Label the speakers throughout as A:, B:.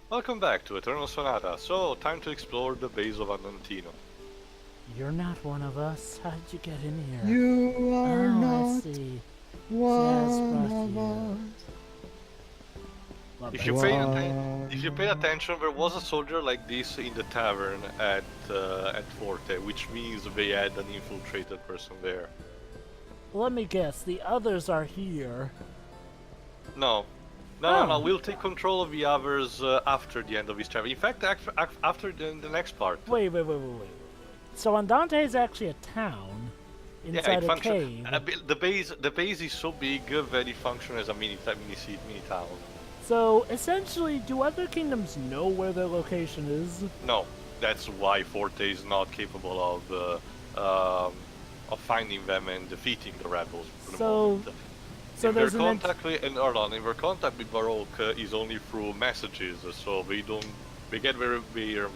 A: Welcome back to Eternal Sonata. So, time to explore the base of Andantino.
B: You're not one of us. How did you get in here?
C: You are
B: Oh, I
C: not
B: see. Jazz
C: one
B: brought
C: of
B: you.
C: us.
B: Love
A: If
B: that
A: you
B: song.
A: if you paid attention, there was a soldier like this in the tavern at Forte, which means they had an infiltrated person there.
B: Let me guess. The others are here.
A: No, no.
B: Oh.
A: We'll take control of the others after the end of this chapter. In fact, after the next part.
B: Wait. So Andante is actually a town
A: Yeah,
B: inside
A: it
B: a
A: functions.
B: cave.
A: The base is so big that it functions as a mini town.
B: So essentially, do other kingdoms know where their location is?
A: No, that's why Forte is not capable of finding them and defeating the rebels for the moment.
B: So
A: In their
B: there's an
A: contact with, and hold on, in their contact with Baroque is only through messages, so they get their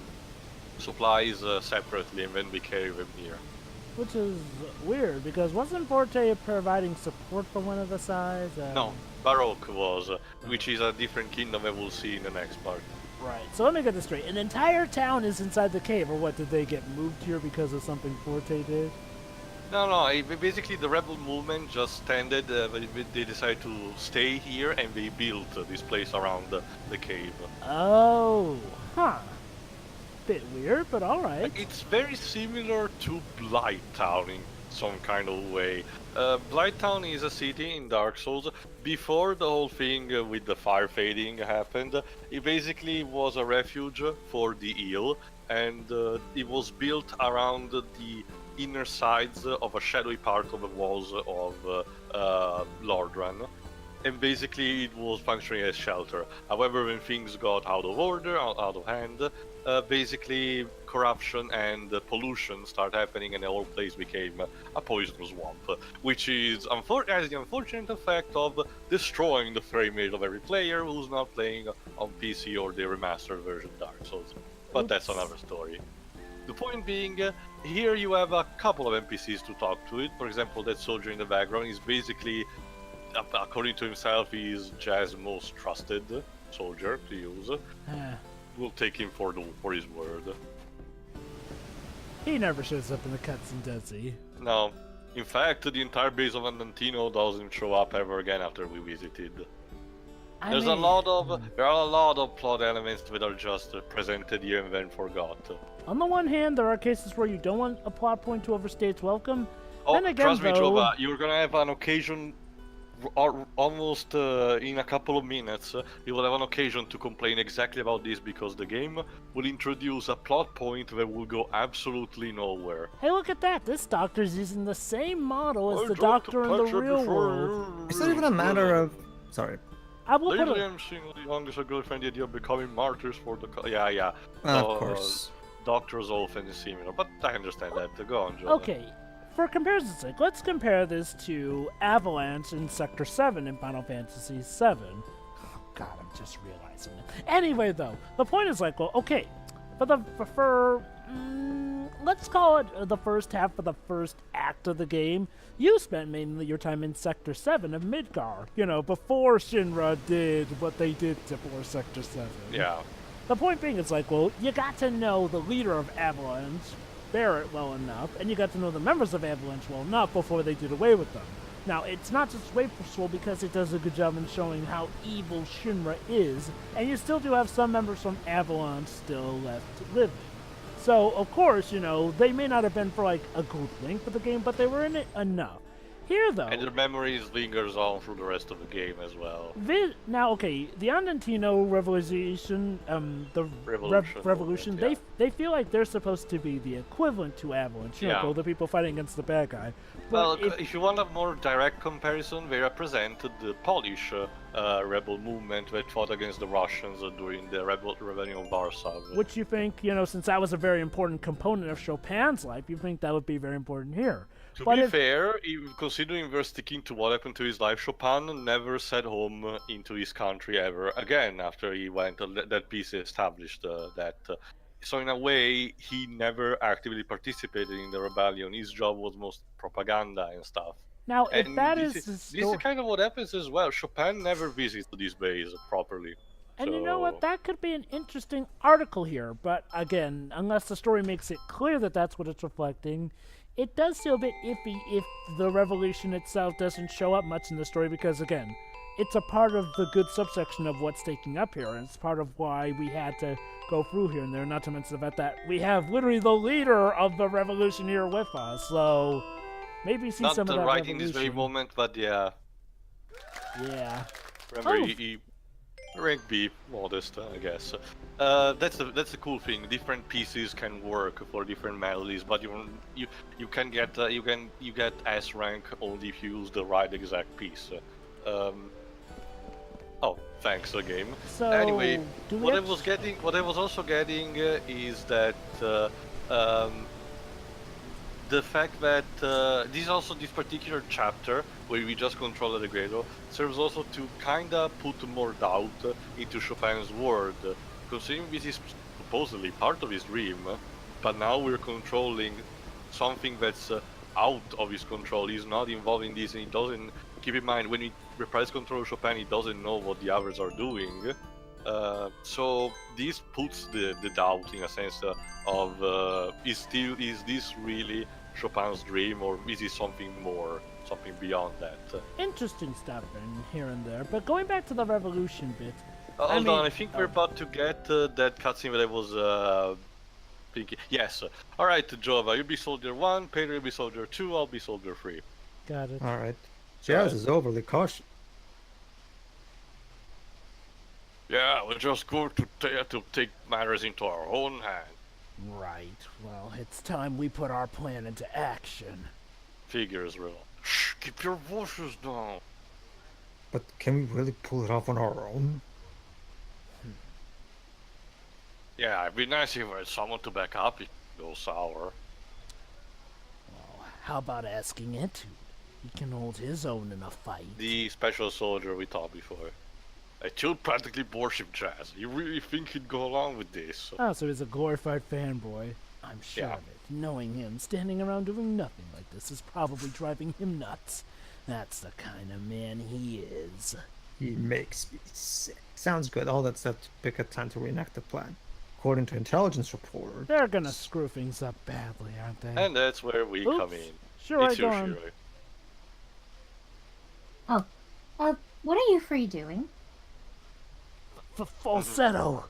A: supplies separately and then they carry them here.
B: which is weird because wasn't Forte providing support for one of the sides?
A: No, Baroque was, which is a different kingdom that we'll see in the next part.
B: Right. So let me get this straight. An entire town is inside the cave, or what? Did they get moved here because of something Forte did?
A: No, basically the rebel movement just ended, they decided to stay here and they built this place around the cave.
B: Oh, huh. Bit weird, but all right.
A: It's very similar to Blighttown in some kind of way. Blighttown is a city in Dark Souls. Before the whole thing with the fire fading happened, it basically was a refuge for the ill, and it was built around the inner sides of a shadowy part of the walls of Lordran. And basically it was functioning as shelter. However, when things got out of order, out of hand, basically corruption and pollution started happening and the whole place became a poison swamp, which is has the unfortunate effect of destroying the frame rate of every player who's not playing on PC or the remastered version of Dark Souls. But that's another story. The point being, here you have a couple of NPCs to talk to. For example, that soldier in the background is basically, according to himself, he is Jazz's most trusted soldier to use. We'll take him for his word.
B: He never shows up in the cutscene, does he?
A: No. In fact, the entire base of Andantino doesn't show up ever again after we visited. There are a lot of plot elements that are just presented here and then forgot.
B: On the one hand, there are cases where you don't want a plot point to overstay its welcome.
A: Oh,
B: Then again,
A: trust me,
B: though,
A: Jova, you're gonna have an occasion, almost in a couple of minutes, you will have an occasion to complain exactly about this because the game will introduce a plot point that will go absolutely nowhere.
B: hey, look at that! This doctor's using the same model as the doctor in the real world.
C: It's not even a matter of. Sorry.
B: I will put
A: Lately,
B: a,
A: I'm seeing the youngest girlfriend the idea of becoming martyrs for the. Yeah.
C: Of course.
A: Doctors often is similar, but I understand that. Go on, Jova.
B: Okay, for comparison's sake, let's compare this to Avalanche in Sector 7 in Final Fantasy VII. Oh, God, I'm just realizing it. Anyway, though, the point is like, well, okay, let's call it the first half of the first act of the game. You spent mainly your time in Sector 7 of Midgar, before Shinra did what they did for Sector 7.
A: Yeah.
B: The point being, it's like, well, you got to know the leader of Avalanche, Barrett, well enough, and you got to know the members of Avalanche well enough before they did away with them. Now, it's not just wasteful because it does a good job in showing how evil Shinra is, and you still do have some members from Avalanche still left living. So, of course, they may not have been for, like, a good length of the game, but they were in it enough. Here, though...
A: And their memories lingers on through the rest of the game as well.
B: Now, okay, the Andantino Revolution, Revolution,
A: yeah.
B: they feel like they're supposed to be the equivalent to Avalanche,
A: Yeah.
B: the people fighting against the bad guy.
A: Well,
B: But
A: if you want a more direct comparison, they represent the Polish rebel movement that fought against the Russians during the rebellion of Warsaw.
B: which you think, since that was a very important component of Chopin's life, you think that would be very important here.
A: To
B: But
A: be
B: if-
A: fair, considering we're sticking to what happened to his life, Chopin never set home into his country ever again after he went. That piece established that. So in a way, he never actively participated in the rebellion. His job was most propaganda and stuff.
B: Now, if
A: And
B: that
A: this
B: is the
A: this is
B: story...
A: kind of what happens as well. Chopin never visits this base properly.
B: And you know what? That could be an interesting article here. But again, unless the story makes it clear that that's what it's reflecting, it does feel a bit iffy if the revolution itself doesn't show up much in the story because, again, it's a part of the good subsection of what's taking up here, and it's part of why we had to go through here and there, not to mention the fact that we have literally the leader of the revolution here with us, so maybe see
A: Not
B: some of that
A: right
B: revolution.
A: in this very moment, but yeah.
B: Yeah.
A: Remember, he rank B, modest, I guess. That's the cool thing. Different pieces can work for different melodies, but you can get you get S rank only if you use the right exact piece. Oh, thanks, game.
B: So,
A: anyway,
B: do we
A: what I
B: have-
A: was also getting is that the fact that this particular chapter where we just control Allegretto serves also to kinda put more doubt into Chopin's world, considering this is supposedly part of his dream, but now we're controlling something that's out of his control. He's not involved in this, and he doesn't. Keep in mind, when he reprise control Chopin, he doesn't know what the others are doing. So this puts the doubt in a sense of is this really Chopin's dream, or is it something more, something beyond that?
B: Interesting stuff in here and there, but going back to the revolution bit.
A: Hold on, I think we're about to get that cutscene that I was thinking. Yes. All right, Jova, you'll be Soldier 1, Pedro, you'll be Soldier 2, I'll be Soldier 3.
B: Got it.
C: All right. Jazz is overly cautious.
A: Yeah, we're just going to take matters into our own hands.
B: Right. Well, it's time we put our plan into action.
A: Figures, real. Shh, keep your voices down.
C: But can we really pull it off on our own?
A: Yeah, it'd be nice if we had someone to back up if it goes sour.
B: Well, how about asking Etude? He can hold his own in a fight.
A: The special soldier we taught before. I should practically worship Jazz. You really think he'd go along with this?
B: Oh, so he's a glorified fanboy. I'm sure
A: Yeah.
B: of it. Knowing him, standing around doing nothing like this is probably driving him nuts. That's the kind of man he is.
C: He makes me sick. Sounds good. All that's left to pick a time to reenact the plan. According to intelligence report.
B: They're gonna screw things up badly, aren't they?
A: And that's where we
B: Oops.
A: come in.
B: Sure,
A: It's
B: go
A: you,
B: on.
A: Shirley.
D: Oh, what are you three doing?
B: Falsetto.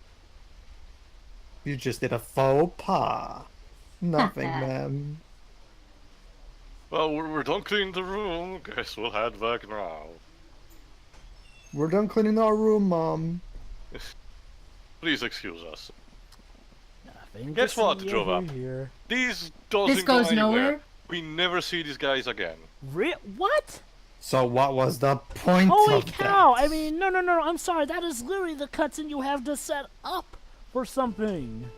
C: You just did a faux pas. Nothing, ma'am.
A: Well, we're done cleaning the room. Guess we'll head back now.
C: We're done cleaning our room, Mom.
A: Please excuse us.
B: Nothing.
A: Guess
B: to
A: what,
B: see
A: Jova?
B: over here.
A: This doesn't
D: This goes
A: go anywhere.
D: nowhere?
A: We never see these guys again.
B: What?
C: So what was the point
B: Holy
C: of
B: cow!
C: that?
B: I mean, no, I'm sorry. That is literally the cutscene you have to set up for something.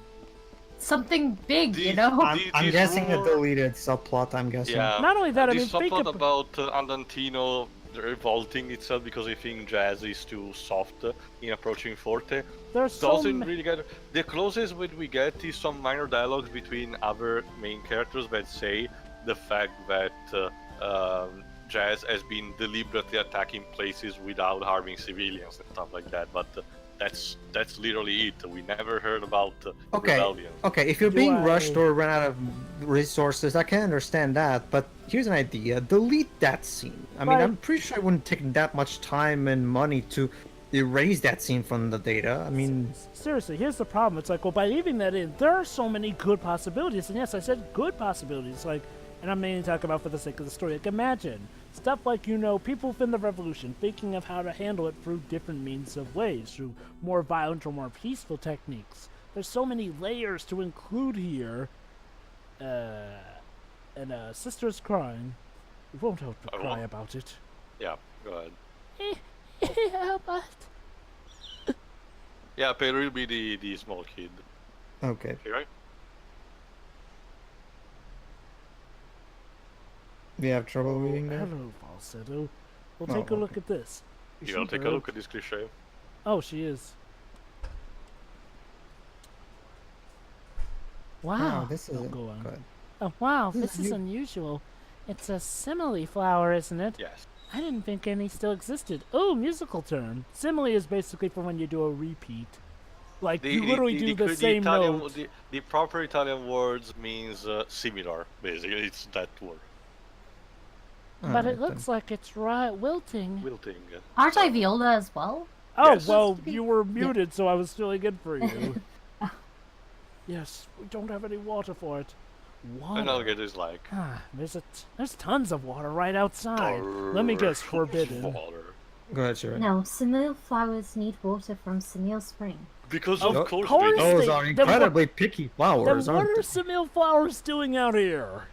D: Something big, you
A: These-
D: know?
C: I'm
A: This
C: guessing a
A: rumor-
C: deleted subplot, I'm guessing.
A: Yeah.
B: Not only that, I mean,
A: this
B: think
A: subplot
B: about...
A: about Andantino revolting itself because I think Jazz is too soft in approaching Forte
B: There's so
A: doesn't
B: ma-
A: really get. The closest we get is some minor dialogues between other main characters that say the fact that Jazz has been deliberately attacking places without harming civilians and stuff like that. But that's literally it. We never heard about rebellion.
C: Okay, if you're
B: Do
C: being
B: I-
C: rushed or run out of resources, I can understand that, but here's an idea. Delete that scene. I mean,
B: Right.
C: I'm pretty sure it wouldn't take that much time and money to erase that scene from the data. I mean,
B: Seriously, here's the problem. It's like, well, by leaving that in, there are so many good possibilities. And yes, I said good possibilities. Like, and I'm mainly talking about for the sake of the story. Like, imagine stuff like, people within the revolution thinking of how to handle it through different means of ways, through more violent or more peaceful techniques. There's so many layers to include here. And sister's crying. We won't have to
A: I
B: cry
A: won't.
B: about it.
A: Yeah, go ahead.
B: Yeah, but...
A: Yeah, Pedro will be the small kid.
C: okay.
A: Okay, right?
C: We have trouble reading that?
B: Hello, Falsetto. We'll
C: Oh,
B: take a look
C: okay.
B: at this. Is
A: You want
B: she
A: to take a
B: hurt?
A: look at this cliche?
B: Oh, she is. Wow.
C: Oh, this is
B: Oh, go on.
C: good.
B: Oh, wow,
C: This
B: this
C: is
B: is
C: u-
B: unusual. It's a simile flower, isn't it?
A: Yes.
B: I didn't think any still existed. Oh, musical term. Simile is basically for when you do a repeat. Like, you literally do the same
A: Italian,
B: note.
A: The proper Italian words means similar, basically. It's that word.
B: But it looks like it's wilting.
A: Wilting.
D: Aren't I Viola as well?
B: Oh,
A: Yes.
B: well, you were muted, so I was filling in for you. Yes, we don't have any water for it. Water.
A: And Allegretto is like...
B: There's tons of water right outside. Let me guess, forbidden.
A: Water.
C: Go ahead, Sherry.
D: No, Semil flowers need water from Semil Spring.
A: Because
B: Of
A: of course
B: course.
A: they
C: Those
B: Then
C: are incredibly picky flowers,
B: Then what
C: aren't
B: are
C: they?
B: Semil flowers doing out here?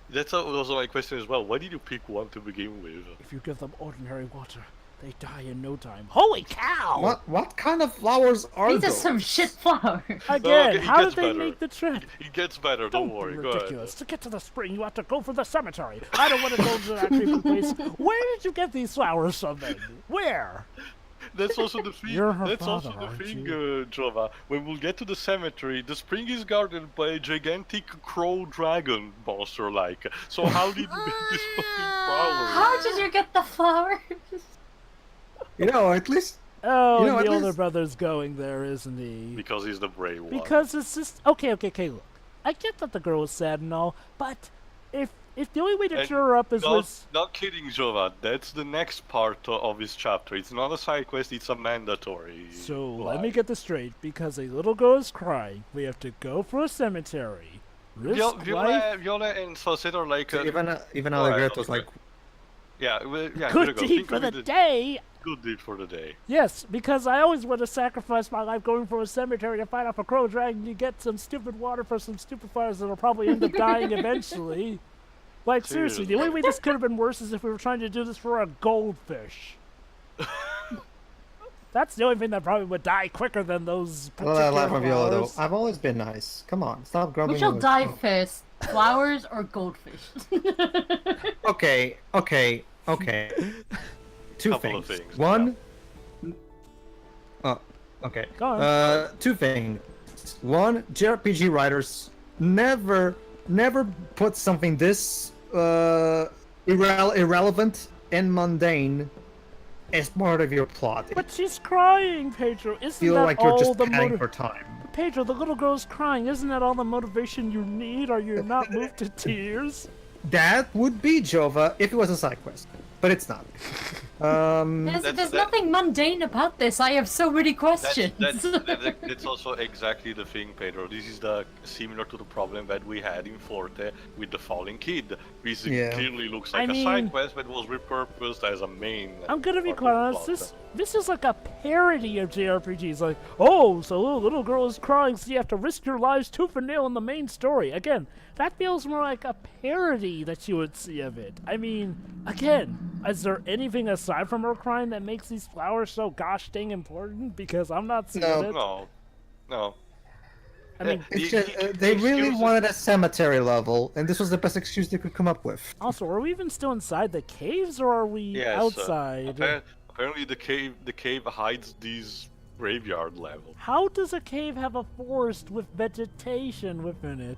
A: That's also my question as well. Why did you pick one to begin with?
B: If you give them ordinary water, they die in no time. Holy cow!
C: What kind of flowers are
D: These are
C: those?
D: some shit flowers.
B: Again,
A: it
B: how did
A: gets
B: they
A: better.
B: make the trip?
A: It gets better, don't worry,
B: be
A: go ahead.
B: ridiculous. To get to the spring, you have to go for the cemetery. I don't want to go to that creepy place. Where did you get these flowers from then? Where?
A: That's also the thing.
B: You're her
A: That's
B: father,
A: also the
B: aren't
A: thing,
B: you?
A: Jova. When we'll get to the cemetery, the spring is guarded by a gigantic crow dragon monster like. So how did you get this fucking flowers?
D: How did you get the flowers?
C: You know, at least
B: Oh,
C: You know,
B: and
C: at
B: the older
C: least-
B: brother's going there, isn't he?
A: Because he's the brave one.
B: Because it's just okay. Look, I get that the girl was sad and all, but if the only way to
A: And
B: cheer her up is
A: Not kidding, Jova. That's the next part of this chapter. It's not a side quest, it's a mandatory.
B: So let
A: line.
B: me get this straight. Because a little girl is crying, we have to go for a cemetery. Risk life.
A: Viola and Falsetto are like...
C: even
A: Alright,
C: Allegretto's
A: okay.
C: like,
A: Yeah, yeah,
B: Good
A: go.
B: deed
A: Think
B: for
A: of
B: the
A: it as
B: day.
A: Good deed for the day.
B: Yes, because I always want to sacrifice my life going for a cemetery to fight off a crow dragon to get some stupid water for some stupid flowers that'll probably end up dying eventually. Like, seriously, the only way this could have been worse is if we were trying to do this for a goldfish. That's the only thing that probably would die quicker than those
C: well,
B: particular
C: I laugh at Viola though.
B: flowers.
C: I've always been nice. Come on, stop grumbling.
D: Which will
C: over
D: die
C: stuff.
D: first, flowers or goldfish?
C: Okay. Two
A: Couple of
C: things.
A: things,
C: One. Oh, okay.
B: Go on.
C: Two things. One, JRPG writers never put something this irrelevant and mundane as part of your plot.
B: But she's crying, Pedro. Isn't
C: Feel
B: that
C: like you're
B: all
C: just
B: the
C: padding for time.
B: Pedro, the little girl's crying. Isn't that all the motivation you need? Are you not moved to tears?
C: That would be Jova if it was a side quest, but it's not.
D: There's nothing mundane about this. I have so many questions.
A: That's also exactly the thing, Pedro. This is similar to the problem that we had in Forte with the falling kid. This
C: Yeah.
A: clearly looks like
B: I
A: a
B: mean-
A: side quest that was repurposed as a main.
B: I'm gonna be
A: part
B: quite
A: of the
B: honest.
A: plot.
B: This is like a parody of JRPGs. Like, oh, so a little girl is crying, so you have to risk your lives tooth and nail in the main story. Again, that feels more like a parody that you would see of it. I mean, again, is there anything aside from her crying that makes these flowers so gosh dang important? Because I'm not seeing it.
A: No.
B: I mean,
C: It's just, they really wanted a cemetery level, and this was the best excuse they could come up with.
B: also, are we even still inside the caves, or are we
A: Yes,
B: outside?
A: Apparently, the cave hides these graveyard level.
B: How does a cave have a forest with vegetation within it?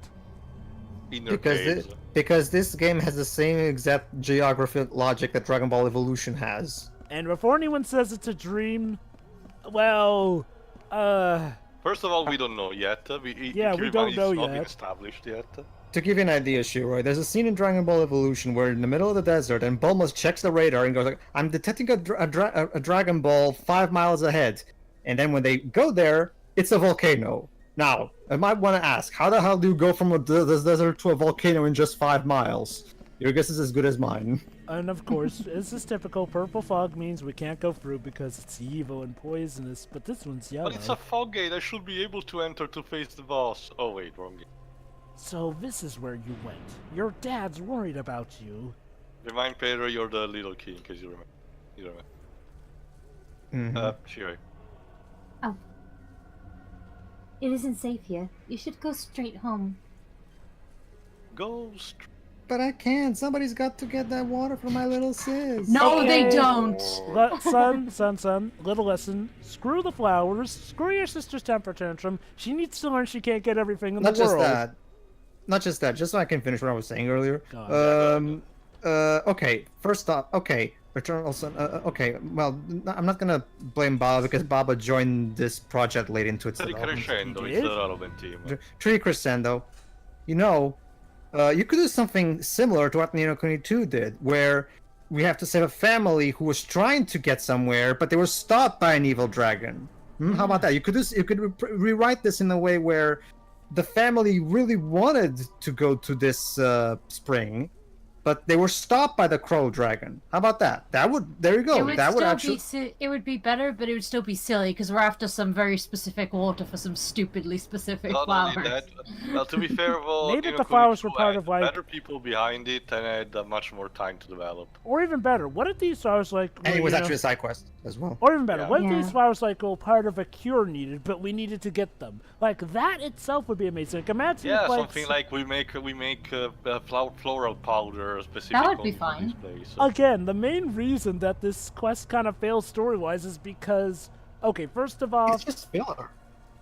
A: Inner
C: Because
A: caves.
C: because this game has the same exact geography logic that Dragon Ball Evolution has.
B: And before anyone says it's a dream, well,
A: First of all, we don't know yet.
B: we
A: keep
B: don't
A: in mind
B: know
A: it's not been
B: yet.
A: established yet.
C: To give you an idea, Shiroi, there's a scene in Dragon Ball Evolution where in the middle of the desert, and Bulma checks the radar and goes like, "I'm detecting a Dragon Ball 5 miles ahead." And then when they go there, it's a volcano. Now, I might want to ask, how the hell do you go from this desert to a volcano in just 5 miles? Your guess is as good as mine.
B: and of course, this is typical. Purple fog means we can't go through because it's evil and poisonous, but this one's yellow.
A: But it's a fog gate. I should be able to enter to face the boss. Oh wait, wrong gate.
B: So this is where you went. Your dad's worried about you.
A: Remind Pedro you're the little king, because you remember. You remember.
C: Mhm.
A: Sure.
D: Oh. It isn't safe here. You should go straight home.
A: Ghost.
C: But I can't. Somebody's got to get that water for my little sis.
D: No, they
B: Okay.
D: don't.
B: Son, little lesson. Screw the flowers. Screw your sister's temper tantrum. She needs to learn she can't get everything in
C: Not
B: the
C: just
B: world.
C: that. Not just that. Just so I can finish what I was saying earlier.
B: Go on.
C: Okay. First off, okay. Returnal Son. Okay. Well, I'm not gonna blame Baba because Baba joined this project late into its
A: Tree
C: development.
A: Crescendo,
B: He
A: it's the
B: did?
A: relevant team.
C: Tree Crescendo. You know, you could do something similar to what Nino Kuni 2 did, where we have to save a family who was trying to get somewhere, but they were stopped by an evil dragon. How about that? You could rewrite this in a way where the family really wanted to go to this spring, but they were stopped by the crow dragon. How about that? There you go.
E: It would
C: That would
E: still
C: actually.
E: it would be better, but it would still be silly because we're after some very specific water for some stupidly specific
A: Not
E: flowers.
A: only that, well, to be fair, well,
B: Maybe
A: Nino
B: the
A: Kuni
B: flowers were
A: 2
B: part
A: had
B: of, like-
A: better people behind it and had much more time to develop.
B: Or even better, what if these flowers like?
C: And
B: were,
C: it was
B: you know-
C: actually a side quest as well.
B: Or even better,
A: Yeah.
B: what if
D: Yeah.
B: these flowers like were part of a cure needed, but we needed to get them? Like that itself would be amazing. Like imagine
A: Yeah,
B: if, like,
A: something like we make floral powder specific
E: That would be
A: only for
E: fine.
A: this place.
B: Again, the main reason that this quest kind of fails story-wise is because, okay, first of all,
C: It's just filler.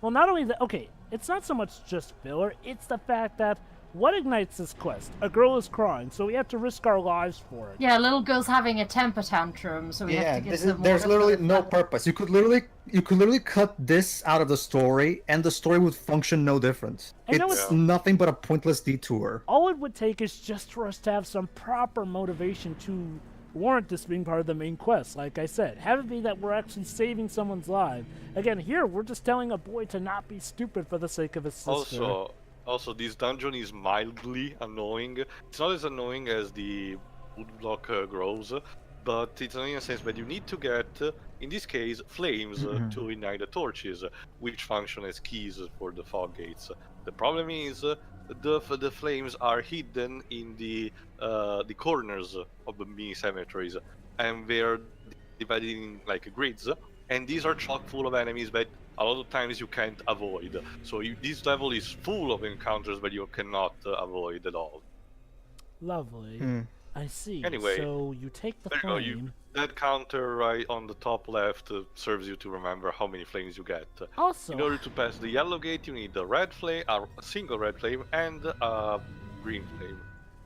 B: well, not only that, okay, it's not so much just filler, it's the fact that what ignites this quest? A girl is crying, so we have to risk our lives for it.
E: Yeah, little girl's having a temper tantrum, so we have
C: Yeah,
E: to get
C: this
E: some
C: is, there's
E: water
C: literally
E: for
C: no
E: her.
C: purpose. You could literally cut this out of the story, and the story would function no different.
B: I know
C: It's
A: it's-
C: nothing but a pointless detour.
B: All it would take is just for us to have some proper motivation to warrant this being part of the main quest. Like I said, have it be that we're actually saving someone's life. Again, here we're just telling a boy to not be stupid for the sake of his sister.
A: Also, this dungeon is mildly annoying. It's not as annoying as the woodblock grows, but it's annoying in a sense that you need to get, in this case, flames to ignite the torches, which function as keys for the fog gates. The problem is the flames are hidden in the corners of the mini cemeteries, and they're divided in like grids. And these are chock full of enemies that a lot of times you can't avoid. So this level is full of encounters that you cannot avoid at all.
B: Lovely. I see.
A: Anyway,
B: so you take the
A: There you go.
B: flame.
A: That counter right on the top left serves you to remember how many flames you get.
B: Also,
A: In order to pass the yellow gate, you need a red flame, a single red flame, and a green flame.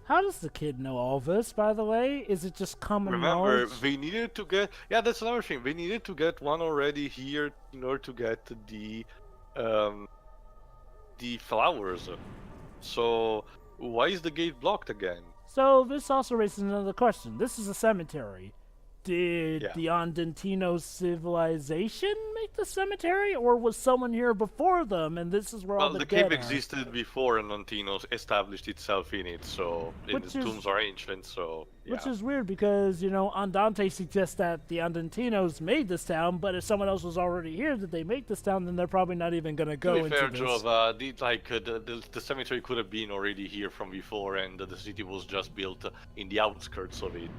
B: how does the kid know all this, by the way? Is it just common
A: Remember,
B: knowledge?
A: they needed to get. Yeah, that's another thing. They needed to get one already here in order to get the flowers. So why is the gate blocked again?
B: So this also raises another question. This is a cemetery. Did
A: Yeah.
B: the Andantino civilization make the cemetery, or was someone here before them, and this is where all
A: Well, the
B: dead
A: cave
B: are?
A: existed before Andantino established itself in it, so the
B: Which is-
A: tombs are ancient. So yeah.
B: Which is weird because, you know, Andante suggests that the Andantinos made this town, but if someone else was already here, did they make this town, then they're probably not even going to go
A: To be
B: into
A: fair,
B: this.
A: Jove, the cemetery could have been already here from before, and the city was just built in the outskirts of it.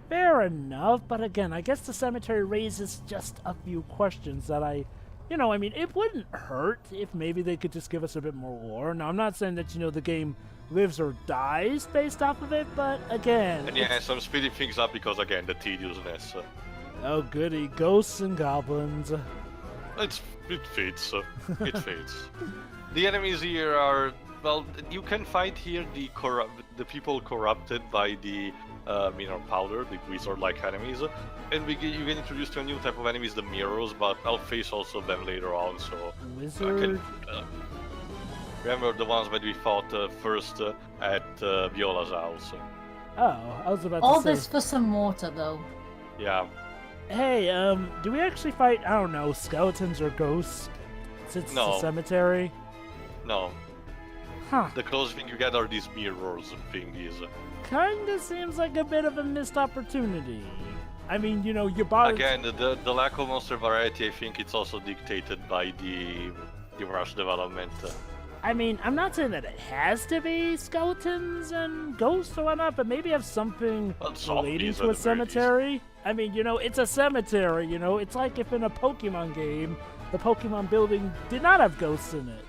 B: Fair enough, but again, I guess the cemetery raises just a few questions that I mean, it wouldn't hurt if maybe they could just give us a bit more lore. Now, I'm not saying that, you know, the game lives or dies based off of it, but again...
A: And yeah, so I'm speeding things up because, again, the tediousness.
B: Oh, goody. Ghosts and goblins.
A: It fits. It fits. The enemies here are, well, you can fight here the people corrupted by the mineral powder, the wizard-like enemies, and you get introduced to a new type of enemies, the mirrors, but I'll face also them later on, so
B: Wizard...
A: remember the ones that we fought first at Viola's house.
B: Oh, I was about
E: All
B: to say...
E: this for some water, though.
A: Yeah.
B: Hey, do we actually fight, I don't know, skeletons or ghosts? Since it's a
A: No.
B: cemetery?
A: No,
B: Huh.
A: the closest thing you get are these mirrors thingies.
B: Kinda seems like a bit of a missed opportunity. I mean, you know, your body...
A: Again, the lack of monster variety, I think it's also dictated by the rush development.
B: I mean, I'm not saying that it has to be skeletons and ghosts or whatnot, but maybe have something
A: Well,
B: relating
A: zombies
B: to
A: at
B: a
A: the very least.
B: cemetery. I mean, you know, it's a cemetery, you know? It's like if in a Pokemon game, the Pokemon building did not have ghosts in it.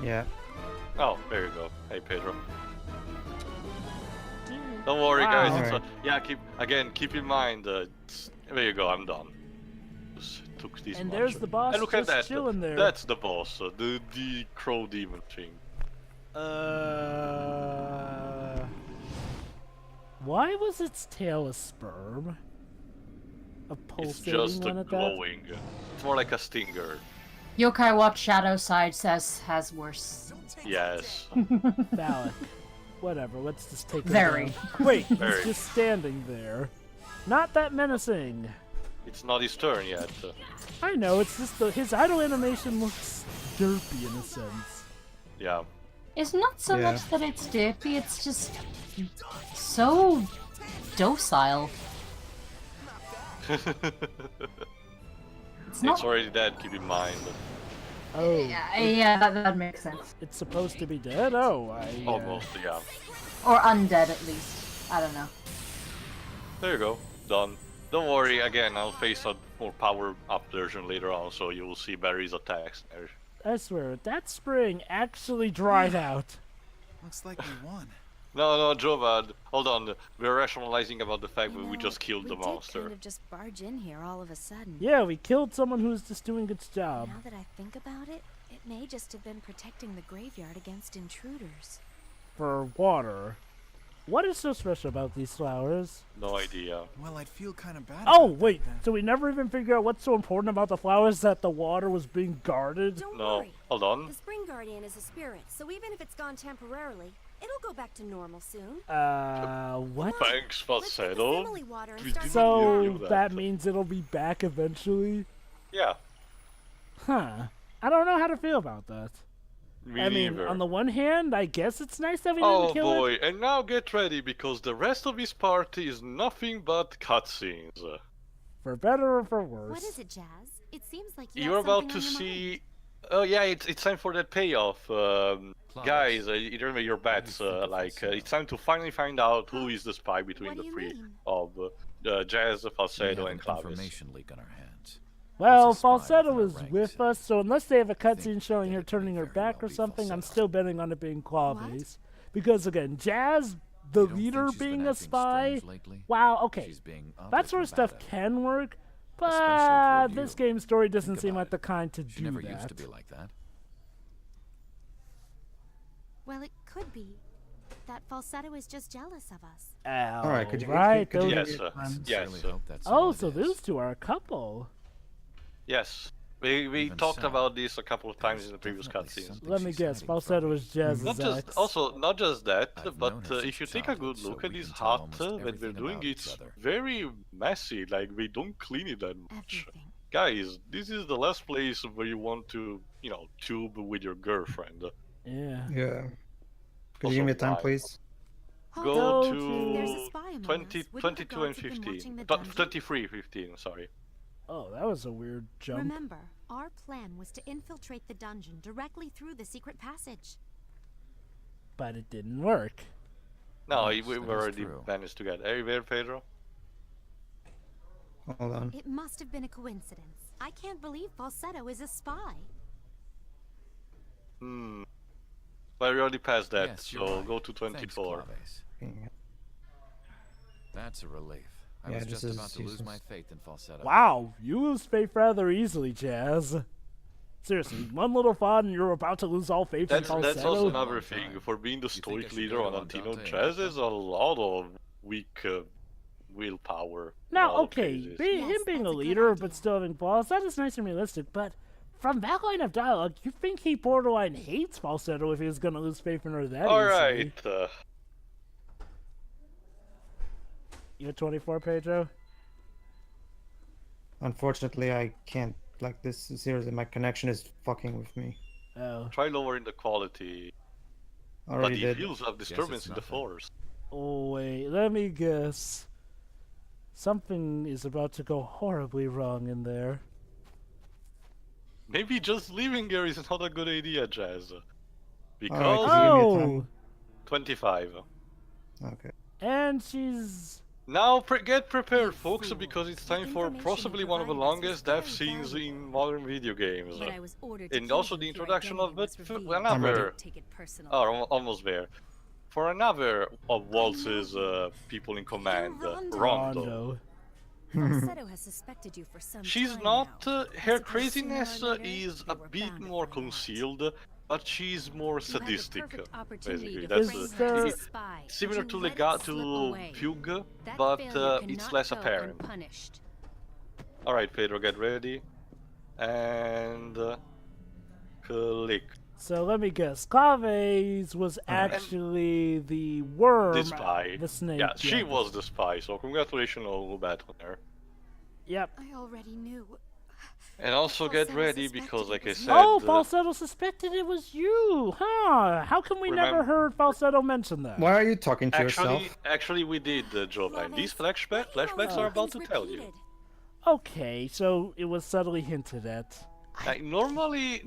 C: Yeah.
A: Oh, there you go. Hey, Pedro. Don't worry, guys.
B: Wow.
A: It's
C: Alright.
A: keep in mind. There you go. I'm done. Took this
B: And
A: much.
B: there's the boss
A: And look at
B: just
A: that.
B: chilling there.
A: That's the boss. The crow demon thing.
B: Why was its tail a sperm? A
A: It's
B: pulsating
A: just
B: one at that?
A: glowing. It's more like a stinger.
E: Yokai Watch Shadow Side says has worse.
A: Yes.
B: Phallic. Whatever, let's just take him
E: Very.
B: down. Wait,
A: Very.
B: he's just standing there. Not that menacing.
A: It's not his turn yet.
B: I know, it's just his idle animation looks derpy in a sense.
A: Yeah.
E: It's not so
C: Yeah.
E: much that it's derpy, it's just so docile. It's not.
A: It's already dead, keep in mind.
B: Oh,
E: Yeah, that makes sense.
B: it's supposed to be dead? Oh,
A: Almost, yeah.
E: Or undead at least. I don't know.
A: There you go. Done. Don't worry, again, I'll face a more power-up version later on, so you will see Barry's attacks there.
B: I swear, that spring actually dried out.
F: Looks like we won.
A: No, Jovad, hold on. We're rationalizing about the fact that we
G: You
A: just
G: know,
A: killed the
G: we did
A: monster.
G: kind of just barge in here all of a sudden.
B: Yeah, we killed someone who was just doing its job.
G: Now that I think about it, it may just have been protecting the graveyard against intruders.
B: For water. What is so special about these flowers?
A: No idea.
F: Well, I'd feel kind of bad.
B: Oh,
F: about that
B: wait,
F: then.
B: so we never even figured out what's so important about the flowers that the water was being guarded?
H: Don't
A: No,
H: worry.
A: hold on.
H: The Spring Guardian is a spirit, so even if it's gone temporarily, it'll go back to normal soon.
B: What?
A: Thanks,
H: Let's get the
A: Falsetto.
H: simile water and
A: We
H: start
A: didn't
B: So
A: knew that.
B: that means it'll be back eventually?
A: Yeah,
B: Huh. I don't know how to feel about that.
A: me
B: I mean,
A: neither.
B: on the one hand, I guess it's nice that we didn't
A: Oh
B: kill
A: boy,
B: it.
A: and now get ready, because the rest of his party is nothing but cutscenes.
B: For better or for worse.
G: What is it, Jazz? It seems like you
A: You're
G: have
A: about
G: something
A: to
G: on your mind.
A: see... Oh yeah, it's time for that payoff. Guys, you remember your bets, it's time to finally find out who is the spy between
G: What
A: the
G: do you
A: three
G: mean?
A: of Jazz,
I: We
A: Falsetto,
I: have
A: and
I: an
A: Claves.
I: information leak on our hands.
B: Well,
I: There's a spy
B: Falsetto
I: within
B: is
I: our ranks.
B: with us, so unless they have a
I: think
B: cutscene showing her
I: that it
B: turning
I: may
B: her
I: very
B: back
I: well
B: or
I: be
B: something, I'm
I: Falsetto.
B: still betting on it being
G: What?
B: Clawbase. Because again, Jazz, the
I: You don't think
B: leader
I: she's been
B: being a
I: acting
B: spy,
I: strange lately?
B: wow, okay,
I: She's being
B: that
I: oddly
B: sort of stuff
I: combative.
B: can work,
I: Especially
B: but
I: toward
B: this
I: you.
B: game's story doesn't
I: Think
B: seem
I: about
B: like
I: it.
B: the kind to
I: She
B: do
I: never
B: that.
I: used to be like that.
G: Well, it could be. That Falsetto is just jealous of us.
B: All
C: right, could you-
B: right,
C: could you-
B: those-
A: Yes,
I: Sincerely
A: yes.
I: hope that's
B: Oh,
I: all it
B: so
I: is.
B: those two are a couple.
A: Yes. We
I: Even
A: talked
I: so,
A: about this a couple of times
I: there's
A: in the previous
I: definitely
A: cutscenes.
I: something
B: Let me
I: she's
B: guess,
I: hiding
B: Falsetto
I: from
B: is
I: me.
B: Jazz's
A: Not just
B: ex.
A: also not just that,
I: I've
A: but
I: known her
A: if you
I: since
A: take a good
I: childhood,
A: look
I: so
A: at
I: we
A: this
I: can tell
A: hut
I: almost
A: that they're
I: everything
A: doing,
I: about each
A: it's
I: other.
A: very messy. Like we don't clean it that much.
G: Everything.
A: Guys, this is the last place where you want to, tube with your girlfriend.
B: Yeah.
C: Yeah. Could
A: Also
C: you give me a time,
A: fine.
C: please?
G: Hold
A: Go
G: on.
A: to
G: There's a spy among
A: 20,
G: us. Wouldn't the
A: 22 and
G: gods have been watching
A: 15.
G: the
A: 23, 15, sorry.
B: Oh, that was a weird jump.
G: Remember, our plan was to infiltrate the dungeon directly through the secret passage.
B: But it didn't work.
A: No,
I: Yes,
A: we've
I: that is
A: already
I: true.
A: managed to get. Are you there, Pedro?
C: Hold on.
G: It must have been a coincidence. I can't believe Falsetto is a spy.
A: Hmm. Well, we already passed that,
I: Yes, you're
A: so
I: right.
A: go to
I: Thanks,
A: 24.
I: Claves. That's a relief. I
C: Yeah,
I: was
C: this
I: just
C: is
I: about to lose
C: useless.
I: my faith in Falsetto.
B: Wow, you lose faith rather easily, Jazz. Seriously, one little thought and you're about to lose all faith in
A: That's also
B: Falsetto?
A: another
I: Long
A: thing.
I: time.
A: For being the
I: You think
A: stoic
I: I should
A: leader
I: go
A: on
I: to
A: Andantino,
I: Andante
A: Jazz
I: and
A: has a lot of weak willpower. in a
B: Now,
A: lot of
B: okay,
A: cases.
B: him
G: Yes,
B: being a
G: that's a good
B: leader
G: idea.
B: but still having flaws, that is nice and realistic, but from that line of dialogue, you think he borderline hates Falsetto if he was gonna lose faith in her that easily.
A: Alright,
B: You at 24, Pedro?
C: Unfortunately, I can't. Like, this is seriously, my connection is fucking with me.
B: Oh.
A: try lowering the quality. But
C: Already
A: he
C: did.
A: feels of disturbance
I: it's
A: in the
I: nothing.
A: force.
B: Oh, wait, let me guess. Something is about to go horribly wrong in there.
A: Maybe just leaving her is not a good idea, Jazz. Because
C: Alright, give me a
B: Oh!
C: time.
A: 25.
C: Okay.
B: And she's...
A: Now get prepared, folks,
G: fool.
A: because it's
G: The
A: time for
G: information
A: possibly
G: you
A: one of the
G: provided us was
A: longest death
G: very
A: scenes
G: valuable.
A: in modern video games.
H: But I was ordered to
A: And
H: kill
A: also
H: you
A: the
H: if your
A: introduction of
H: identity was
A: it,
H: revealed.
A: another...
H: Don't take it personal.
A: Oh, almost there. For another of Waltz's people in command,
H: Rondo.
A: Rondo.
H: Falsetto has suspected you for some
A: She's
H: time
A: not.
H: now.
A: Her
H: I suppose sooner or
A: craziness
H: later,
A: is
H: they
A: a
H: were
A: bit
H: bound to
A: more
H: find out.
A: concealed, but she's more
H: You had the
A: sadistic.
H: perfect opportunity
A: Basically,
H: to
A: that's
H: frame
B: Is
H: her
B: there-
H: as a spy,
A: similar
H: but
A: to
H: you let it
A: Legato
H: slip
A: to
H: away.
A: Fugue,
H: That
A: but
H: failure
A: it's
H: cannot
A: less
H: go
A: apparent.
H: unpunished.
A: All right, Pedro, get ready, and click.
B: So let me guess. Claves was actually the worm,
A: The spy.
B: the snake.
A: Yeah, she was the spy. So congratulations, all bet on her.
B: Yep.
H: I already knew.
A: And also get
H: Falsetto
A: ready
H: suspected
A: because,
H: it
A: like I
H: was
A: said,
H: you.
B: Oh, Falsetto suspected it was you, huh? How come we never
A: Remember-
B: heard Falsetto mention that?
C: Why are you talking to yourself?
A: actually, we did, Jova, and these
H: Claves, why do you
A: flashbacks
H: always
A: are
H: have
A: about to
H: things
A: tell you.
H: repeated?
B: Okay, so it was subtly hinted at.
A: Like, normally these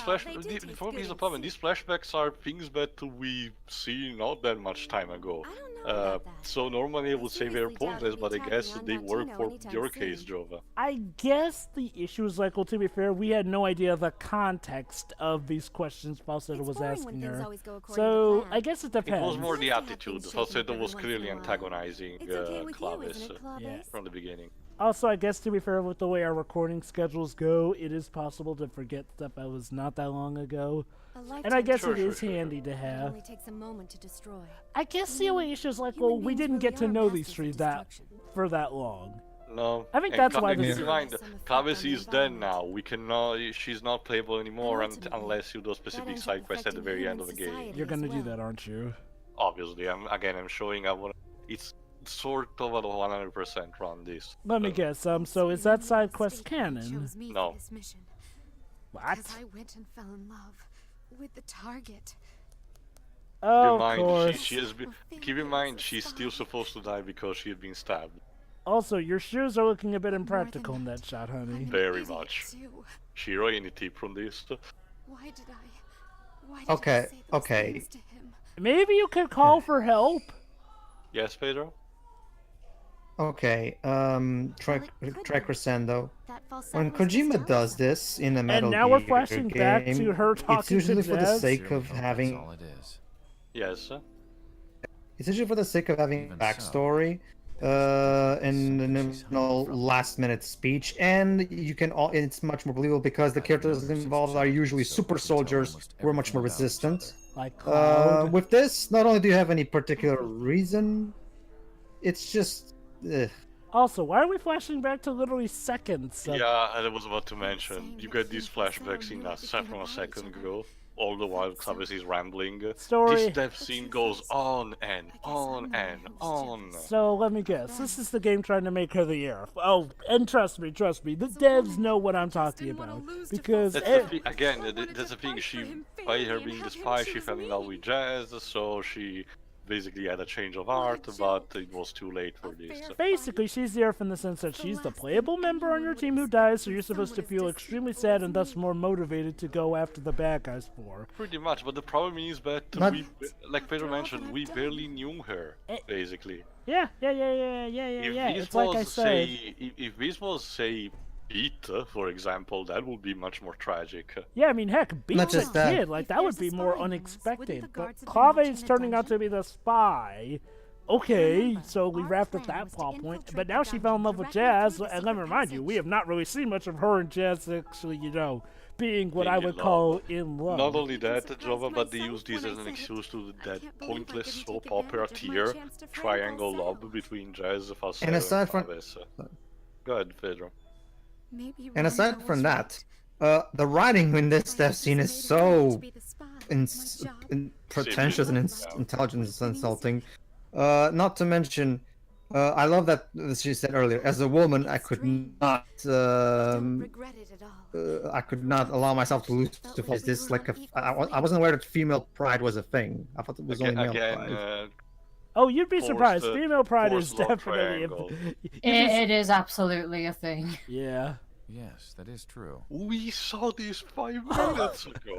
H: Well, they did taste
A: before
H: good
A: these
H: in
A: apartment,
H: soup.
A: these flashbacks are things that we see not that much time ago.
H: I don't know about that.
A: So normally I
H: I
A: would say they're
H: seriously doubt
A: pointless,
H: he'll
A: but
H: be
A: I guess
H: attacking
A: they work
H: Andantino
A: for
H: anytime
A: your case,
H: soon.
A: Jova.
B: I guess the issue is like, well, to be fair, we had no idea the context of these questions Falsetto
H: It's
B: was
H: boring when
B: asking
H: things
B: her.
H: always go according
B: So
H: to plan.
B: I guess it
A: It
B: depends.
A: was more
H: Nice
A: the
H: to have
A: attitude.
H: things shaken up
A: Falsetto was
H: every
A: clearly
H: once in a while.
A: antagonizing
H: It's okay with you,
A: Claves
H: isn't it, Claves?
B: Yeah.
A: from the beginning.
B: Also, I guess to be fair, with the way our recording schedules go, it is possible to forget stuff that was not that long ago.
H: A
B: And I
H: lifetime
B: guess
A: Sure,
B: it
A: sure,
B: is
A: sure, sure.
B: handy to
H: It
B: have.
H: only takes a moment to destroy.
B: I guess the only issue is like,
H: Human
B: well, we
H: beings
B: didn't
H: really
B: get to
H: are
B: know these
H: masters of
B: three that
H: destruction.
B: for that long.
A: No.
B: I think
A: and
B: that's why
A: keep
B: this
A: in
B: is-
A: mind,
H: Some effect
A: Claves
H: on the
A: is dead
H: environment.
A: now. We cannot. She's not playable anymore
H: ultimately,
A: unless you do a specific
H: ends up
A: side quest at the
H: affecting
A: very end
H: human
A: of the game.
H: society
B: You're gonna
H: as
B: do
H: well.
B: that, aren't you?
A: Obviously, I'm showing up. It's sort of a 100% run this.
B: Let me guess. So is that side quest
H: Mistake they
B: canon?
H: chose me for
A: No.
H: this mission,
B: What?
H: 'cause I went and fell in love with the target.
B: Oh, of
A: mind,
B: course.
A: she has been. Keep in mind, she's still supposed to die because she had been stabbed.
B: Also, your shoes are looking a bit
H: More than
B: impractical in
H: that,
B: that shot,
H: I'm
B: honey.
H: an
A: Very
H: idiot
A: much.
H: too.
A: Shiro, any tip from this?
H: Why did I
C: Okay,
H: say those
C: okay.
H: things to him?
B: Maybe you could call for help.
A: Yes, Pedro.
C: Okay, try Crescendo.
H: That falsetto
C: When
H: is the
C: Kojima
H: style
C: does
H: of
C: this in a Metal
B: now we're
C: Gear
B: flashing
C: game,
B: back to her talking
C: it's usually
B: to
C: for the
B: Jazz.
C: sake
I: Sincerely
C: of
I: hope that's
C: having.
I: all it is.
A: Yes.
C: It's usually for the sake of having
I: Even
C: backstory, and an last-minute speech, and you can all. It's much more believable because the
I: I've
C: characters
I: known her
C: involved
I: since
C: are
I: childhood,
C: usually
I: so
C: super
I: we can tell
C: soldiers
I: almost
C: who are much more
I: everything about each other.
C: resistant.
B: Like Cloud.
C: With this, not only do you have any particular reason, it's just.
B: Also, why are we flashing back to literally seconds? of-
A: Yeah, I was about to mention. You get these flashbacks in a from a second ago. All the while Claves is rambling.
B: Story.
A: This death scene goes on and on and on.
B: So let me guess. This is the game trying to make her the heir. Oh, and trust me, the devs know what I'm talking about because
A: That's
B: it,
A: the thing, again, that's the thing. By her being the spy, she fell in love with Jazz, so she basically had a change of heart, but it was too late for this.
B: basically she's the heir in the sense that she's the playable member on your team who dies, so you're supposed to feel extremely sad and thus more motivated to go after the bad guys for.
A: Pretty much, but the problem is that
C: Not-
A: we, like Pedro mentioned, we barely knew her, basically.
B: Yeah.
A: If this
B: It's like I
A: was,
B: said.
A: say, if this was, say, Pete, for example, that would be much more tragic.
B: Yeah, I mean, heck, being
C: Not
B: a
C: just that.
B: kid, like,
H: If
B: that would
H: there's
B: be
H: a
B: more
H: spy in this,
B: unexpected.
H: wouldn't the
B: But
H: guards have been watching
B: Clave's
H: the
B: turning out to be the spy. Okay,
H: Remember,
B: so we
H: our
B: wrapped up
H: plan
B: that
H: was to
B: plot point.
H: infiltrate
B: But
H: the
B: now she fell in
H: dungeon
B: love with
H: directly
B: Jazz,
H: through the
B: and let me
H: secret
B: remind you, we
H: passage.
B: have not really seen much of her and Jazz actually, being what
A: Being
B: I
A: in
B: would
A: love.
B: call in love.
A: Not only
H: Even
A: that,
H: surprised
A: Java, but they
H: myself
A: used this
H: when
A: as
H: I
A: an
H: said it.
A: excuse to
H: I
A: that
H: can't believe I
A: pointless
H: didn't
A: soap
H: take
A: opera
H: advantage of my
A: tier
H: chance to frame
A: triangle
H: Falsetto.
A: love between Jazz, Falsetto,
C: And aside from-
A: Claves. Go ahead, Pedro.
H: Maybe
C: And aside
H: Romeo
C: from
H: was
C: that,
H: right.
C: the writing in this
H: I
C: death
H: just
C: scene is
H: made a plan to
C: so
H: be the spy.
C: ins-
H: My job.
C: pretentious and
A: Yeah.
C: intelligence insulting. Not to mention, I love that as she said earlier. As a woman, I could not.
H: Don't regret it at all.
C: I could not allow myself to lose to fall. Is this like a? I wasn't aware that female pride was a thing. I thought it was only male pride.
A: Again,
B: Oh, you'd be
A: forced,
B: surprised. Female pride is
A: forced love
B: definitely.
A: triangle.
E: It is absolutely a thing.
B: Yeah.
I: Yes, that is true.
A: we saw this 5 minutes ago.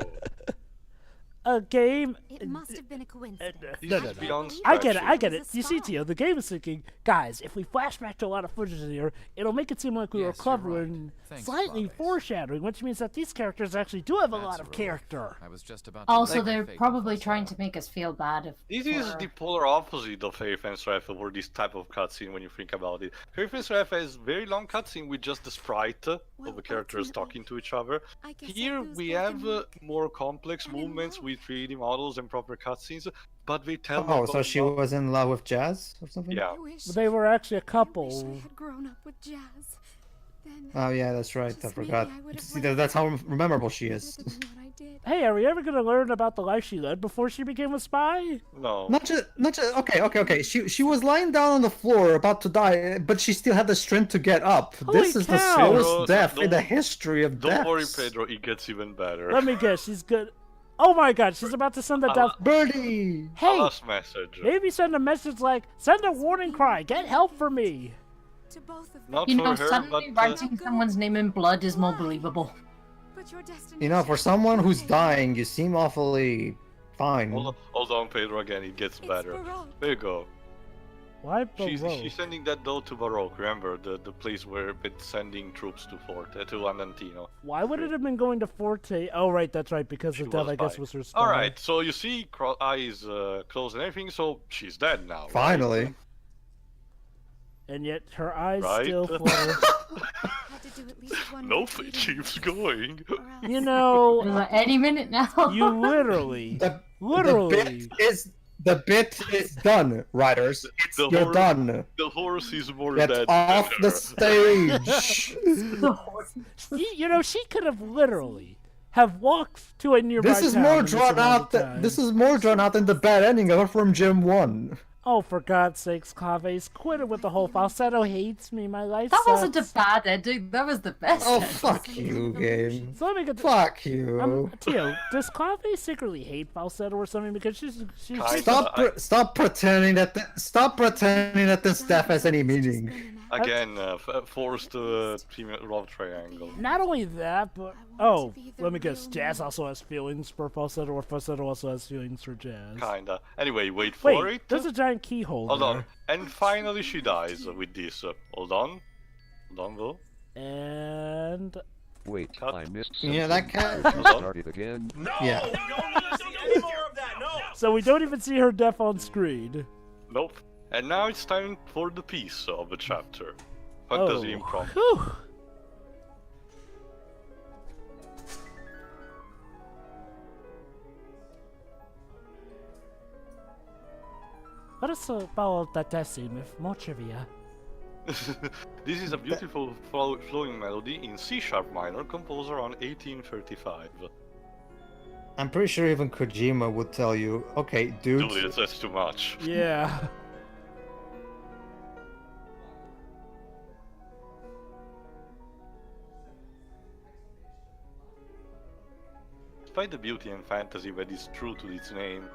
B: a game.
H: It must have been a coincidence.
B: No.
A: This is beyond
B: I get
A: stretching.
B: it. You see, Tio, the game is thinking, guys, if we flashback to a lot of footage in here, it'll make it seem like we were
I: Yes, you're
B: clever
I: right.
B: and
I: Thanks,
B: slightly
I: Blaze.
B: foreshadowing, which means that these characters actually do have a
I: That's
B: lot of
I: relief.
B: character.
I: I was just about to
E: Also,
I: make a
E: they're
I: fake
E: probably
I: falsetto.
E: trying to make us feel bad.
A: This is the polar opposite of Faith and Strife for this type of cutscene when you think about it. Faith and Strife has very long cutscene with just the sprite of the characters talking to each other.
H: I guess
A: Here
H: I'll lose
A: we
H: both
A: have
H: in
A: more complex
H: I'm in
A: movements
H: love.
A: with 3D models and proper cutscenes, but they tell
C: Oh,
A: about
C: so she was in love with Jazz or something?
A: Yeah.
H: I wish,
B: They were actually a
H: I wish
B: couple.
H: I had grown up with Jazz. Then
C: Oh yeah, that's right. I
H: just maybe
C: forgot.
H: I would have
C: See,
H: learned
C: that's how memorable she
H: better
C: is.
H: than what I did.
B: Hey, are we ever gonna learn about the life she led before she became a spy?
A: No.
C: Not just. Okay. She was lying down on the floor about to die, but she still had the strength to get up.
B: Holy
C: This is the
B: cow.
C: slowest
A: Pedro,
C: death in the
A: don't-
C: history of
A: Don't worry,
C: deaths.
A: Pedro, it gets even better.
B: Let me guess, she's good. Oh my god, she's about to send a death.
C: Birdie!
B: Hey,
A: Last message.
B: maybe send a message like, send a warning cry, get help for me.
H: To both of them.
A: Not
E: You
A: for
E: know,
A: her,
E: suddenly
A: but
E: writing someone's name in blood is more believable.
H: But your destination
C: You know, for someone who's
H: is
C: dying, you seem awfully fine.
A: hold on, Pedro, again, it gets
H: It's
A: better.
H: Baroque.
A: There you go.
B: Why
A: She's
B: Baroque?
A: sending that though to Baroque, remember, the place where it's sending troops to Fort, to Andantino.
B: Why would it have been going to Forte? Oh, right, that's right, because
A: She
B: the death,
A: was
B: I guess,
A: fine.
B: was her star.
A: Alright, so you see eyes closed and everything, so she's dead now. right?
C: Finally.
B: And yet her eyes
A: Right?
B: still flutter.
H: Had to do at least one
A: Nope,
H: good
A: it
H: deed in
A: keeps
H: life,
A: going.
H: or else-
B: You know,
E: Like, any minute now.
B: you literally,
C: The
B: literally.
C: the bit is done, writers.
A: The
C: You're
A: horse-
C: done.
A: The horse is more
C: Get
A: dead
C: off
A: than
C: the
A: her.
C: stage.
B: You know, she could have literally have walked to a nearby
C: This is
B: town
C: more
B: in this
C: drawn
B: amount
C: out.
B: of time.
C: This is more drawn out than the bad ending of from Gym 1.
B: Oh, for God's sakes, Claves, quit it with the whole falsetto hates me, my life
E: That
B: sucks.
E: wasn't a bad ending. That was the best.
C: Oh,
E: ending.
C: fuck you, game.
B: So let me get
C: Fuck you.
B: Tio, does Clave secretly hate falsetto or something? Because she's
A: Kinda.
C: Stop pretending that this death has any meaning.
A: Again, forced female love triangle.
B: not only that, but let me guess, Jazz also has feelings for falsetto, or falsetto also has feelings for Jazz.
A: Kinda. Anyway, wait for
B: Wait,
A: it.
B: there's a giant keyhole
A: Hold
B: there.
A: on. And finally she dies with this. Hold on. Hold on, though.
B: And
J: Wait,
A: Cut.
J: I missed
C: Yeah, that
J: something.
C: guy.
J: You started again.
C: Yeah.
B: so we don't even see her death on screen.
A: Nope. And now it's time for the piece of the chapter. Fantasy impromptu.
B: Whew. Let us follow that scene with more trivia.
A: This is a beautiful flowing melody in C-sharp minor composed around 1835.
C: I'm pretty sure even Kojima would tell you, okay, dude.
A: Dude, that's too much.
B: Yeah.
A: Despite the beauty and fantasy that is true to its name,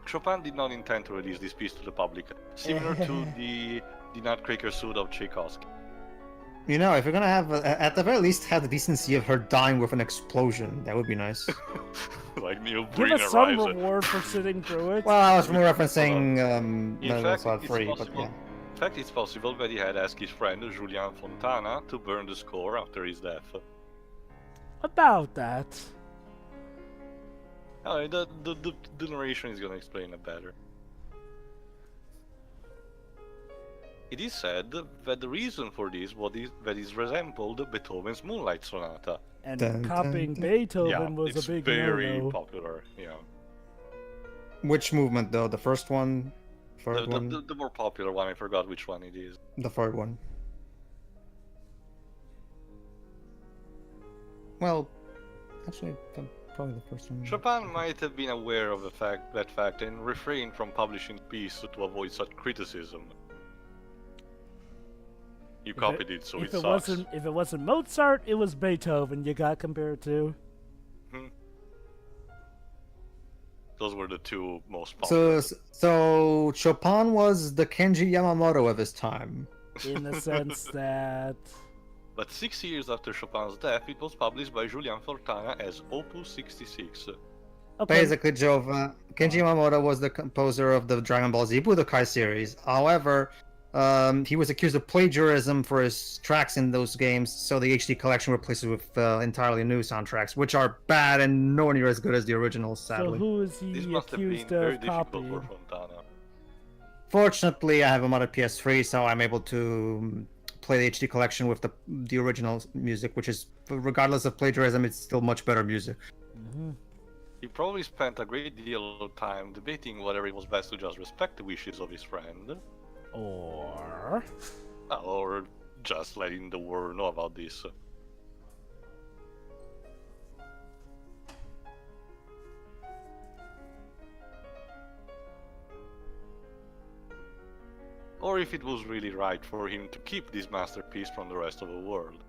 A: Chopin did not intend to release this piece to the public, similar to the Nutcracker suit of Tchaikovsky.
C: You know, if you're gonna have, at the very least, have the decency of her dying with an explosion, that would be nice.
A: Like Neil
B: Give
A: Breen
B: us some
A: arrives.
B: reward for sitting through it.
C: Well, I was more referencing,
A: In
C: Metal
A: fact,
C: Slug
A: it's
C: 3, but
A: possible.
C: yeah.
A: In fact, it's possible that he had asked his friend Julian Fontana to burn the score after his death.
B: About that.
A: The narration is gonna explain it better. It is said that the reason for this was that it resembled Beethoven's Moonlight Sonata.
B: And
C: Dun,
B: copying
C: dun, dun.
B: Beethoven
A: Yeah,
B: was
A: it's
B: a big
A: very
B: no-no.
A: popular. Yeah,
C: Which movement, though? The first one? Third one?
A: the more popular one. I forgot which one it is.
C: The third one. Well, actually, probably the first one.
A: Chopin might have been aware of that fact and refrained from publishing the piece to avoid such criticism. You copied it, so it sucks.
B: If it wasn't Mozart, it was Beethoven. You got compared to.
A: Those were the two most popular.
C: So Chopin was the Kenji Yamamoto of his time.
B: In the sense that.
A: But 6 years after Chopin's death, it was published by Julian Fontana as Opus 66.
B: Okay.
C: Basically, Jova, Kenji Yamamoto was the composer of the Dragon Ball Z Budokai series. However, he was accused of plagiarism for his tracks in those games, so the HD collection replaced it with entirely new soundtracks, which are bad and nowhere near as good as the originals,
B: So
C: sadly.
B: who is
A: This
B: he
A: must have been
B: accused
A: very
B: of
A: difficult
B: copying?
A: for Fontana.
C: Fortunately, I have a modded PS3, so I'm able to play the HD collection with the original music, which is, regardless of plagiarism, it's still much better music.
B: Mm-hmm.
A: He probably spent a great deal of time debating whether it was best to just respect the wishes of his friend,
B: Or
A: or just letting the world know about this. Or if it was really right for him to keep this masterpiece from the rest of the world.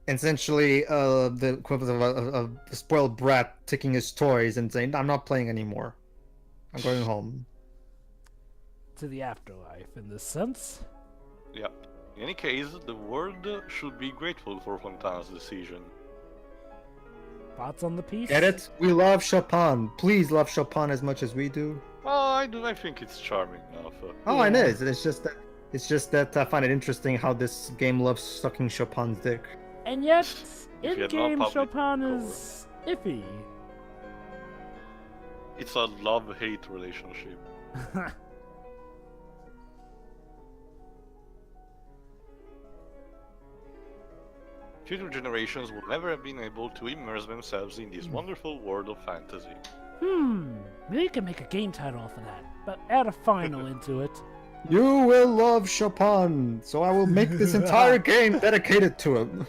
C: Essentially, the equivalent of a spoiled brat taking his toys and saying, "I'm not playing anymore. I'm going home."
B: to the afterlife, in this sense.
A: Yeah. In any case, the world should be grateful for Fontana's decision.
B: Thoughts on the piece?
C: Get it? We love Chopin. Please love Chopin as much as we do.
A: Oh, I think it's charming enough.
C: Oh, it
B: Yeah.
C: is. It's just that I find it interesting how this game loves sucking Chopin's dick.
B: And yet,
A: If you had
B: in-game
A: not public
B: Chopin
A: cover.
B: is iffy.
A: It's a love-hate relationship. Future generations will never have been able to immerse themselves in this wonderful world of fantasy.
B: Maybe you can make a game title off of that, but add a final into it.
C: You will love Chopin, so I will make this entire game dedicated to him.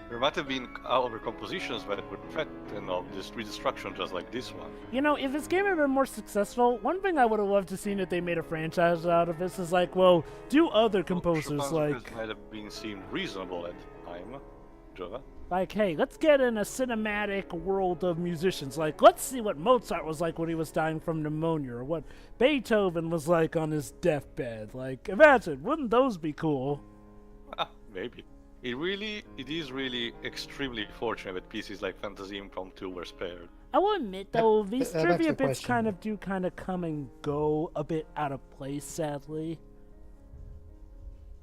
A: There might have been other compositions that were threatened of this destruction just like this one.
B: You know, if this game had been more successful, one thing I would have loved to see if they made a franchise out of this is like, well, do other composers
A: Chopin's
B: like,
A: works might have been seemed reasonable at the time. Jova?
B: hey, let's get in a cinematic world of musicians. Like, let's see what Mozart was like when he was dying from pneumonia, or what Beethoven was like on his deathbed. Like, imagine, wouldn't those be cool?
A: Ah, maybe. It is really extremely fortunate that pieces like Fantasy Impromptu were spared.
B: I will admit, though, these
C: that begs
B: trivia
C: the
B: bits
C: question.
B: kind of come and go a bit out of place, sadly.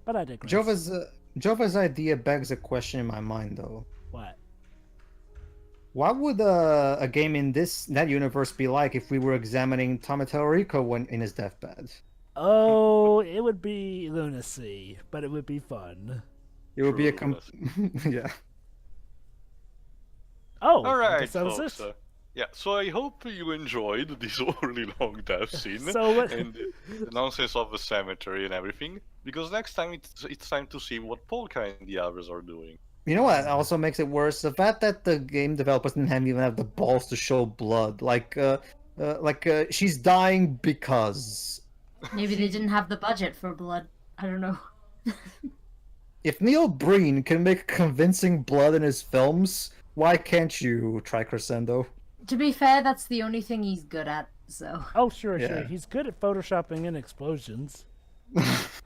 B: But I digress.
C: Jova's idea begs a question in my mind, though.
B: What?
C: What would a game in that universe be like if we were examining Tomato Rico when in his deathbed?
B: Oh, it would be lunacy, but it would be fun.
C: It would be a
A: True,
C: yeah.
B: Oh, I
A: Alright,
B: guess that was
A: folks.
B: it.
A: Yeah, so I hope you enjoyed this really long death scene
B: So what-
A: and the nonsense of the cemetery and everything. Because next time it's time to see what Polka and the others are doing.
C: You know what also makes it worse? The fact that the game developers didn't even have the balls to show blood. Like she's dying because.
E: Maybe they didn't have the budget for blood. I don't know.
C: If Neil Breen can make convincing blood in his films, why can't you try Crescendo?
E: To be fair, that's the only thing he's good at, so.
B: Oh, sure.
C: Yeah.
B: He's good at photoshopping in explosions.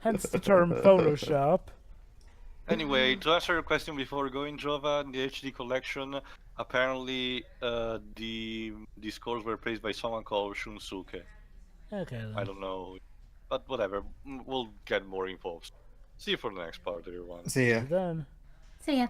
B: Hence the term Photoshop.
A: Anyway, to answer your question before going, Jova, in the HD collection, apparently the scores were placed by someone called Shunsuke.
B: Okay, then.
A: I don't know, but whatever. We'll get more info. See you for the next part, everyone.
C: See ya.
B: Then.
E: See ya.